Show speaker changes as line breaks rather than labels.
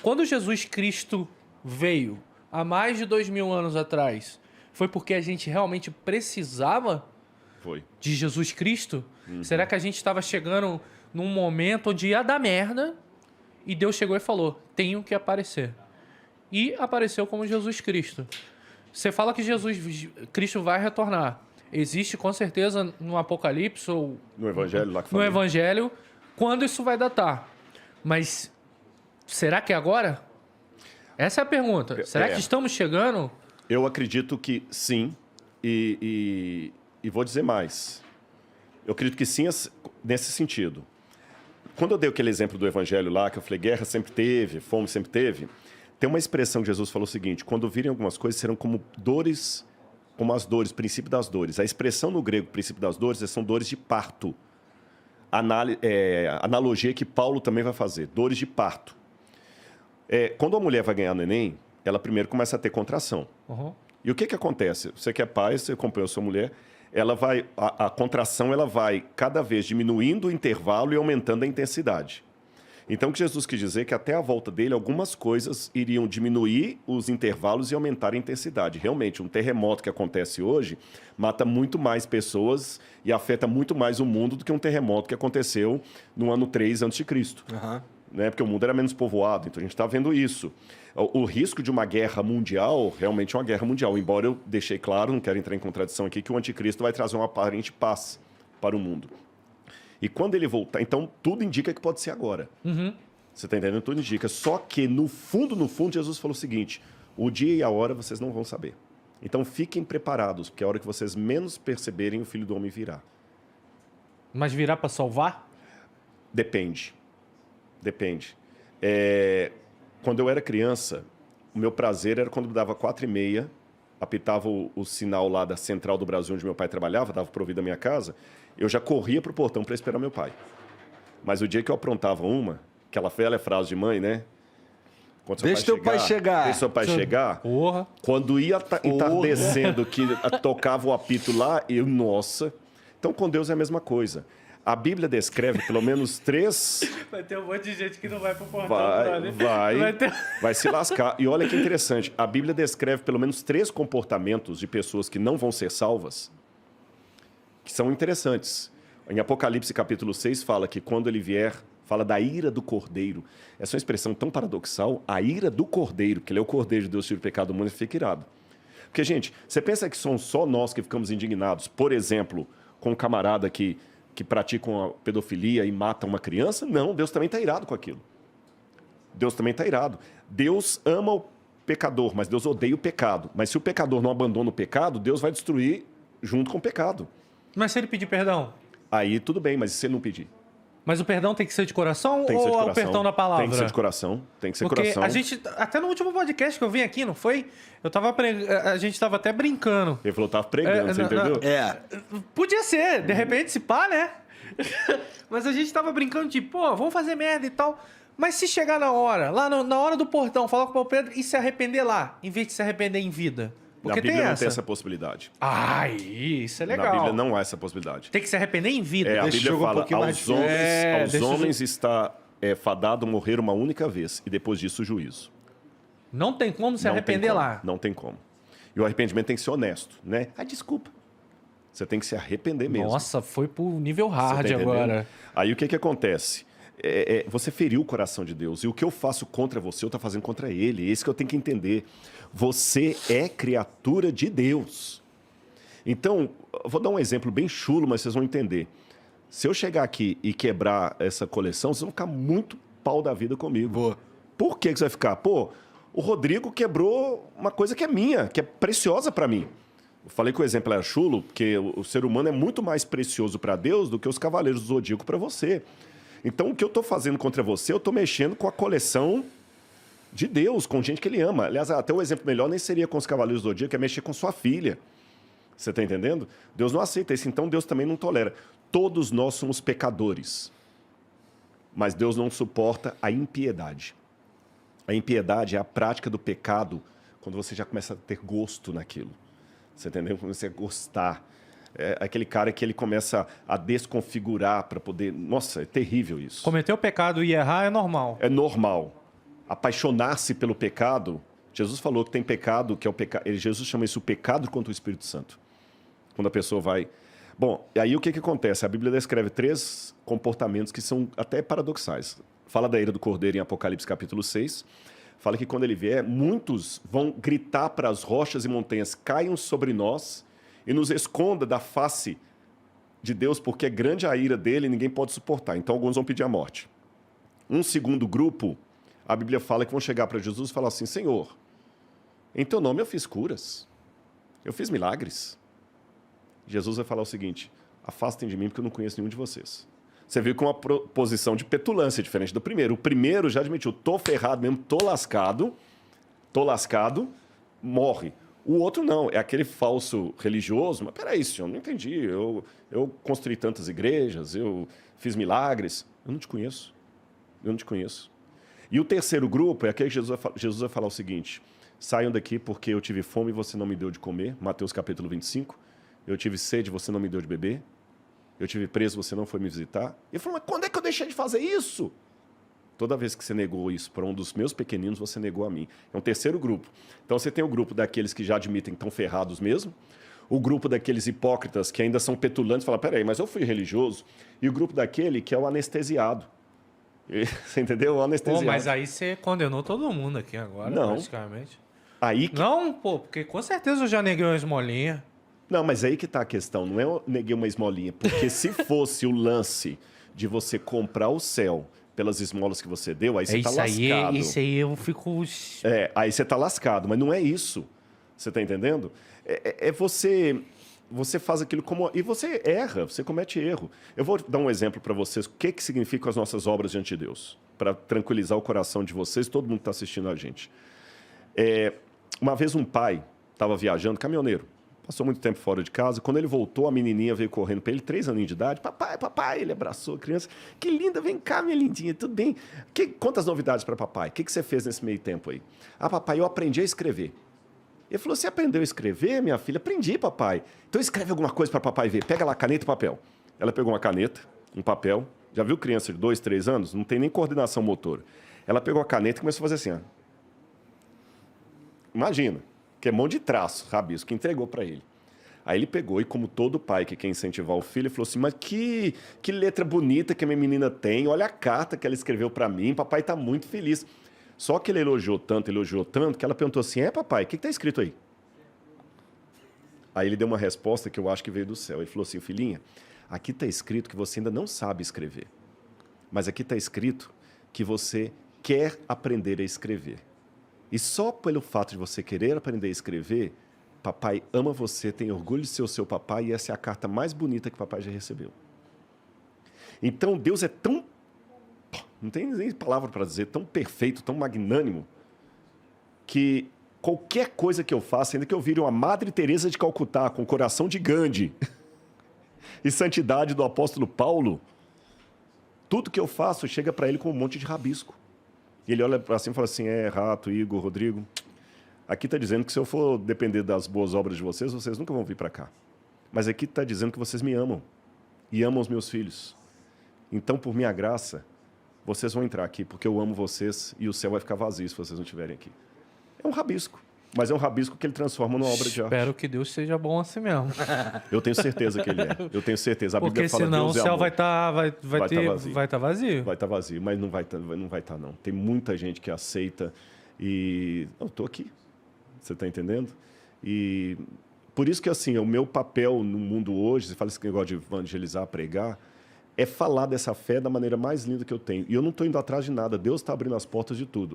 Quando Jesus Cristo veio, há mais de 2000 anos atrás, foi porque a gente realmente precisava
Foi.
de Jesus Cristo? Será que a gente estava chegando num momento onde ia dar merda e Deus chegou e falou, tenho que aparecer. E apareceu como Jesus Cristo. Você fala que Jesus Cristo vai retornar. Existe com certeza no Apocalipse ou
No Evangelho lá que
no
falei.
Evangelho quando isso vai datar. Mas será que é agora? Essa é a pergunta. Será que estamos chegando?
Eu acredito que sim. E vou dizer mais. Eu acredito que sim nesse sentido. Quando eu dei aquele exemplo do Evangelho lá, que eu falei, guerra sempre teve, fome sempre teve, tem uma expressão que Jesus falou o seguinte, quando virem algumas coisas, serão como dores, como as dores, princípio das dores. A expressão no grego, princípio das dores, são dores de parto. Analogia que Paulo também vai fazer, dores de parto. Quando a mulher vai ganhar neném, ela primeiro começa a ter contração.
Uhum.
E o que acontece? Você que é pai, você acompanhou sua mulher, a contração ela vai cada vez diminuindo o intervalo e aumentando a intensidade. Então, o que Jesus quis dizer é que até a volta dele, algumas coisas iriam diminuir os intervalos e aumentar a intensidade. Realmente, um terremoto que acontece hoje mata muito mais pessoas e afeta muito mais o mundo do que um terremoto que aconteceu no ano 3 a.C.
Aham.
Né? Porque o mundo era menos povoado, então a gente está vendo isso. O risco de uma guerra mundial, realmente é uma guerra mundial, embora eu deixei claro, não quero entrar em contradição aqui, que o anticristo vai trazer uma aparente paz para o mundo. E quando ele voltar, então tudo indica que pode ser agora.
Uhum.
Você está entendendo? Tudo indica. Só que no fundo, Jesus falou o seguinte, o dia e a hora vocês não vão saber. Então fiquem preparados, porque a hora que vocês menos perceberem, o Filho do Homem virá.
Mas virá para salvar?
Depende. Quando eu era criança, o meu prazer era quando dava 4h30, apitava o sinal lá da Central do Brasil, onde meu pai trabalhava, dava para ouvir da minha casa, eu já corria pro portão para esperar meu pai. Mas o dia que eu aprontava aquela velha frase de mãe, né? Quando
Deixa teu pai chegar.
Deixa seu pai chegar.
Porra.
Quando ia entardecendo, que tocava o apito lá, nossa. Então, com Deus é a mesma coisa. A Bíblia descreve pelo menos 3...
Vai ter um monte de gente que não vai pro portão.
Vai se lascar. E olha que interessante, a Bíblia descreve pelo menos 3 comportamentos de pessoas que não vão ser salvas, que são interessantes. Em Apocalipse capítulo 6 fala que quando ele vier, fala da ira do Cordeiro. Essa é uma expressão tão paradoxal, a ira do Cordeiro, que ele é o Cordeiro de Deus, tira o pecado do mundo, e fica irado. Porque, gente, você pensa que são só nós que ficamos indignados, por exemplo, com um camarada que praticam a pedofilia e matam uma criança? Não, Deus também está irado com aquilo. Deus também está irado. Deus ama o pecador, mas Deus odeia o pecado. Mas se o pecador não abandona o pecado, Deus vai destruir junto com o pecado.
Mas se ele pedir perdão?
Aí tudo bem, mas e se ele não pedir?
Mas o perdão tem que ser de coração
Tem que ser de
ou é o
coração.
perdão da palavra?
Tem que ser de coração. Tem que ser
Porque
coração.
a gente, até no último podcast que eu vim aqui, não foi? A gente tava até brincando.
Ele falou, tava pregando, você entendeu?
Podia ser, de repente, se pá, né? Mas a gente tava brincando de, pô, vamos fazer merda e tal. Mas se chegar na hora, lá na hora do portão, falar com o Pedro e se arrepender lá, em vez de se arrepender em vida. Porque
Na Bíblia
tem
não
essa.
tem essa possibilidade.
Ai, isso é legal.
Na Bíblia não há essa possibilidade.
Tem que se arrepender em vida.
A
Deixa
Bíblia
o jogo um
fala,
pouquinho mais
aos
difícil.
homens está fadado morrer uma única vez, e depois disso o juízo.
Não tem como se
Não
arrepender
tem como,
lá.
Não tem como. E o arrependimento tem que ser honesto, né? Desculpa. Você tem que se arrepender mesmo.
Nossa, foi pro nível hard
Você tá entendendo?
agora.
Aí o que acontece? Você feriu o coração de Deus. E o que eu faço contra você, eu estou fazendo contra ele. É isso que eu tenho que entender. Você é criatura de Deus. Então, eu vou dar um exemplo bem chulo, mas vocês vão entender. Se eu chegar aqui e quebrar essa coleção, vocês vão ficar muito pau da vida comigo.
Boa.
Por que você vai ficar? Pô, o Rodrigo quebrou uma coisa que é minha, que é preciosa para mim. Eu falei que o exemplo era chulo, porque o ser humano é muito mais precioso para Deus do que os cavaleiros do Zodíaco para você. Então, o que eu estou fazendo contra você, eu estou mexendo com a coleção de Deus, com gente que ele ama. Aliás, até o exemplo melhor nem seria com os cavaleiros do Zodíaco, é mexer com sua filha. Você está entendendo? Deus não aceita isso, então Deus também não tolera. Todos nós somos pecadores, mas Deus não suporta a impiedade. A impiedade é a prática do pecado quando você já começa a ter gosto naquilo. Você entendeu? Quando você gostar. É aquele cara que ele começa a desconfigurar para poder... Nossa, é terrível isso.
Cometer o pecado e errar é normal.
É normal. apaixonar-se pelo pecado, Jesus falou que tem pecado, que é o pecado. Jesus chama isso o pecado contra o Espírito Santo. Quando a pessoa vai... Bom, e aí o que acontece? A Bíblia descreve 3 comportamentos que são até paradoxais. Fala da ira do Cordeiro em Apocalipse capítulo 6. Fala que quando ele vier, muitos vão gritar para as rochas e montanhas, caiam sobre nós e nos esconda da face de Deus, porque é grande a ira dele e ninguém pode suportar. Então alguns vão pedir a morte. Um segundo grupo, a Bíblia fala que vão chegar para Jesus e falar assim, Senhor, em teu nome eu fiz curas, eu fiz milagres. Jesus vai falar o seguinte, afastem de mim porque eu não conheço nenhum de vocês. Você viu com uma posição de petulância diferente do primeiro. O primeiro já admitiu, tô ferrado mesmo, tô lascado, morre. O outro não, é aquele falso religioso, mas peraí, senhor, não entendi, eu construí tantas igrejas, eu fiz milagres, eu não te conheço. E o terceiro grupo é aquele que Jesus vai falar o seguinte, saiam daqui porque eu tive fome e você não me deu de comer, Mateus capítulo 25, eu tive sede e você não me deu de beber, eu tive preso, você não foi me visitar. Ele falou, mas quando é que eu deixei de fazer isso? Toda vez que você negou isso para um dos meus pequeninos, você negou a mim. É um terceiro grupo. Então você tem o grupo daqueles que já admitem que estão ferrados mesmo, o grupo daqueles hipócritas que ainda são petulantes, falam, peraí, mas eu fui religioso, e o grupo daquele que é o anestesiado. Você entendeu? O anestesiado.
Pô, mas aí você condenou todo mundo aqui agora,
não.
praticamente.
Aí que...
Não, pô, porque com certeza eu já neguei uma esmolinha.
Não, mas aí que está a questão. Não é eu neguei uma esmolinha. Porque se fosse o lance de você comprar o céu pelas esmolas que você deu, aí você está lascado.
Isso aí eu fico...
Aí você está lascado. Mas não é isso. Você está entendendo? Você faz aquilo como... E você erra, você comete erro. Eu vou dar um exemplo para vocês. O que significam as nossas obras diante de Deus? Para tranquilizar o coração de vocês, todo mundo que está assistindo a gente. Uma vez um pai estava viajando, caminhoneiro. Passou muito tempo fora de casa. Quando ele voltou, a menininha veio correndo para ele, 3 aninhos de idade. Papai, papai. Ele abraçou a criança. Que linda, vem cá, minha lindinha, tudo bem? Quantas novidades para papai? O que você fez nesse meio tempo aí? Ah, papai, eu aprendi a escrever. Ele falou, você aprendeu a escrever, minha filha? Aprendi, papai. Então escreve alguma coisa para papai ver. Pega lá caneta e papel. Ela pegou uma caneta, um papel. Já viu criança de 2, 3 anos? Não tem nem coordenação motora. Ela pegou a caneta e começou a fazer assim, ó. Imagina. Que é mão de traço, rabisco, que entregou para ele. Aí ele pegou e, como todo pai que quer incentivar o filho, ele falou assim, mas que letra bonita que a minha menina tem, olha a carta que ela escreveu para mim, papai está muito feliz. Só que ele elogiou tanto, que ela perguntou assim, papai, o que está escrito aí? Aí ele deu uma resposta que eu acho que veio do céu. Ele falou assim, filhinha, aqui está escrito que você ainda não sabe escrever, mas aqui está escrito que você quer aprender a escrever. E só pelo fato de você querer aprender a escrever, papai ama você, tem orgulho de ser o seu papai e essa é a carta mais bonita que papai já recebeu. Então Deus é tão, não tem nem palavra para dizer, tão perfeito, tão magnânimo, que qualquer coisa que eu faça, ainda que eu vire uma Madre Teresa de Calcutá com o coração de Gandhi e santidade do apóstolo Paulo, tudo que eu faço chega para ele com um monte de rabisco. E ele olha para cima e fala assim, Rato, Igor, Rodrigo, aqui está dizendo que se eu for depender das boas obras de vocês, vocês nunca vão vir para cá. Mas aqui está dizendo que vocês me amam e amam os meus filhos. Então, por minha graça, vocês vão entrar aqui, porque eu amo vocês e o céu vai ficar vazio se vocês não estiverem aqui. É um rabisco, mas é um rabisco que ele transforma numa obra de arte.
Espero que Deus seja bom assim mesmo.
Eu tenho certeza que ele é. Eu tenho certeza. A Bíblia
porque
fala,
senão
Deus
o
é
céu
amor.
vai estar vazio. Vai estar vazio.
Vai estar vazio, mas não vai estar não. Tem muita gente que aceita e... Eu estou aqui. Você está entendendo? E por isso que, assim, o meu papel no mundo hoje, você fala esse negócio de evangelizar, pregar, é falar dessa fé da maneira mais linda que eu tenho. E eu não estou indo atrás de nada. Deus está abrindo as portas de tudo.